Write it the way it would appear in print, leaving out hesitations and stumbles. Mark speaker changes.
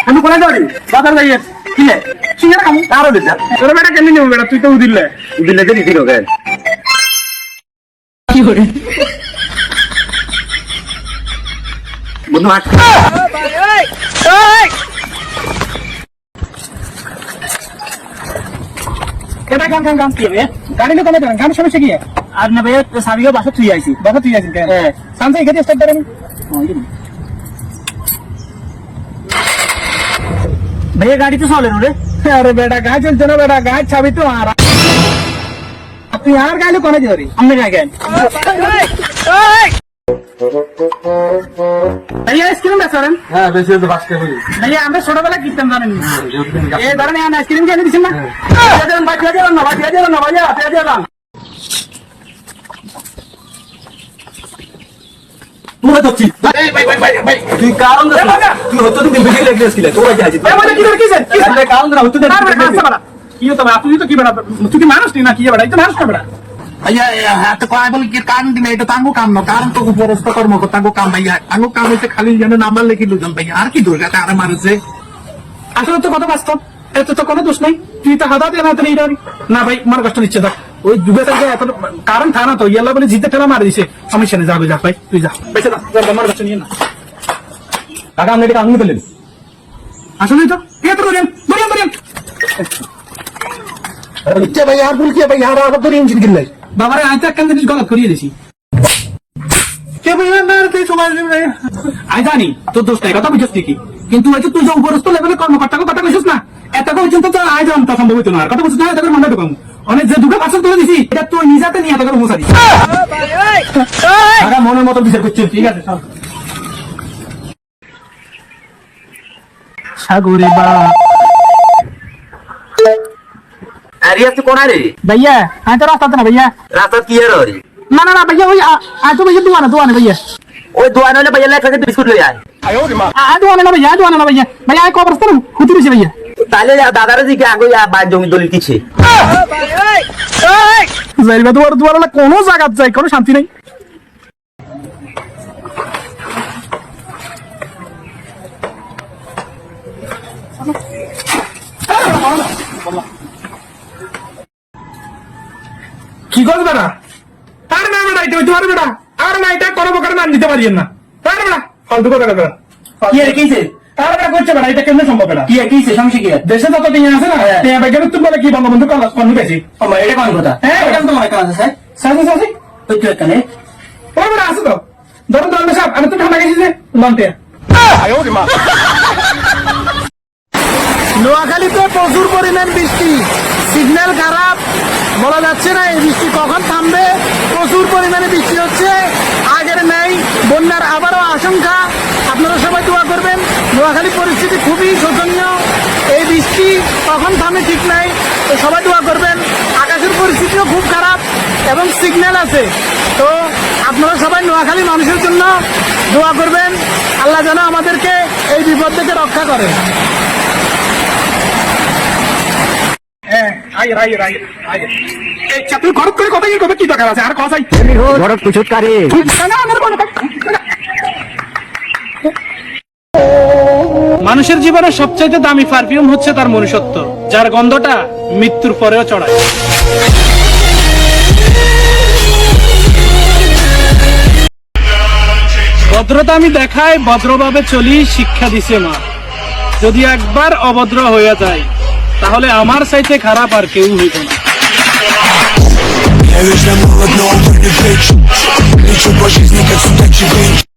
Speaker 1: আমি কোথায় যাবি বাজার যাইয়ে কি রে সিঙ্গারা খামু আরো দিতা তোর বেটা কেন নিও বেটা তুই তো উদিলে যে দিদি রোগে কি করে বন্ধু আজ এটা গান কি রে গাড়ি না কোনে গান সমস্যা কি আর না ভাই সাবিও বাসা তুই আইছি কেন সানসে এখানে স্টার্ট করেন भैया गाड़ी तो सौ ले रे अरे बेटा गाड़ी चलते ना बेटा गाड़ी चाबी तो आ रहा तू यार गाड़ी कौन जा रही हमने क्या गए भैया आइसक्रीम रेस्टोरेंट हाँ वैसे तो बात कर भैया हमने छोटा वाला कितना दाने ये दाने यहाँ आइसक्रीम क्या नहीं दिसना भैया তুই হচ্ছি ভাই তুই কারণ তুই হতো তুই বেশি লেগে গেছিস তোর কি আছে ভাই মানে কি করে কিছেন কি কারণ না হতো কি হতো না তুই তো কি বড় তুই কি মানুষ না কি বড় এই তো মানুষ না বড়
Speaker 2: भैया तो काय बोल के कान दिन এটা তাঙ্গো কাম না কারণ তো উপরস্থ কর্মকর্তা তাঙ্গো কাম ভাইয়া তাঙ্গো কাম হইছে খালি যেন নাম্বার লিখে লুজাম ভাইয়া আর কি দুর্গা তারে মারছে
Speaker 1: আসলে তো কত বাস্তব এত তো কোনো দোষ নাই তুই তো হাদা দিয়ে না তো না ভাই আমার কষ্ট নিচ্ছে দেখ ওই যুগে থেকে এত কারণ থানা তো ইয়াল্লা বলে জিতে ঠেলা মার দিছে সমস্যা নেই যাবে যা ভাই তুই যা বেঁচে না আমার কষ্ট নিয়ে না কাকা আপনি এটা কানুন পেলেন আসলে তো কে তো করেন বলেন
Speaker 2: নিচ্ছে ভাইয়া আর ভুল কি ভাইয়া আর আবার তোর ইঞ্জিন কিনলাই
Speaker 1: বাবারে আজ একটা জিনিস গলত করিয়ে দিছি
Speaker 2: কে ভাইয়া না তুই সময়
Speaker 1: আই জানি তোর দোষ নাই কথা বুঝছিস কি কিন্তু হয়তো তুই যে উপরস্থ লেভেলে কর্মকর্তাকে কথা কইছিস না এত পর্যন্ত তো আজ জানতা সম্ভব হইতো না আর কথা বুঝছিস না এত করে মনে ঢুকাম অনেক যে দুটো পার্সেন্ট তুলে দিছি এটা তুই নিজাতে নিয়ে এত করে মুছা দিস আগা মনের মতো বিচার করছিস ঠিক আছে চল সাগরে বা
Speaker 3: अरिया से कौन आ रही
Speaker 1: भैया हाँ तो रास्ता ना भैया
Speaker 3: रास्ता की है रे
Speaker 1: ना भैया वही आज तो भैया दुआना भैया
Speaker 3: ओए दुआन वाले भैया लेकर के बिस्कुट ले आए
Speaker 1: दुआना ना भैया भैया एक कबर ना खुद से भैया
Speaker 3: ताले दादारा जी के आगे या बात जमी दलिल किछे
Speaker 1: যাইবা দুয়ার কোনো জায়গা যাই কোনো শান্তি নাই কি করবে না তার না বেটা এটা তোমার বেটা আর না এটা করবো কারণ মান দিতে পারিয়েন না তার বেটা ফালতু কথা বেটা
Speaker 3: কি রে কিছে
Speaker 1: তার বেটা করছে বেটা এটা কেমনে সম্ভব বেটা
Speaker 3: কি কিছে সমস্যা কি
Speaker 1: দেশে যত টিয়া আছে না টিয়া বাইকে তুমি বলে কি বঙ্গবন্ধু কর্মী পেয়েছি
Speaker 3: এটা কোন কথা
Speaker 1: হ্যাঁ
Speaker 3: এটা তো মনে কাজ আছে
Speaker 1: সাথে
Speaker 3: ওই তো এখানে
Speaker 1: ও বেটা আছে তো ধরুন ধরুন সাহেব আমি তো ঠান্ডা গেছি যে লন্টে নোয়াখালীতে প্রচুর পরিমাণ বৃষ্টি সিগন্যাল খারাপ বলা যাচ্ছে না এই বৃষ্টি কখন থামবে প্রচুর পরিমাণে বৃষ্টি হচ্ছে আগের নেই বন্যার আবারও আশঙ্কা আপনারা সবাই দোয়া করবেন নোয়াখালী পরিস্থিতি খুবই শোচনীয় এই বৃষ্টি কখন থামে ঠিক নাই তো সবাই দোয়া করবেন আকাশের পরিস্থিতিও খুব খারাপ এবং সিগন্যাল আছে তো আপনারা সবাই নোয়াখালী মানুষের জন্য দোয়া করবেন আল্লাহ যেন আমাদেরকে এই বিপদ থেকে রক্ষা করে মানুষের জীবনে সবচাইতে দামি পারফিউম হচ্ছে তার মনুষ্যত্ব যার গন্ধটা মৃত্যুর পরেও চড়ায় ভদ্রতা আমি দেখাই ভদ্রভাবে চলি শিক্ষা দিছে মা যদি একবার অভদ্র হয়ে যায় তাহলে আমার চাইতে খারাপ আর কেউ হইত না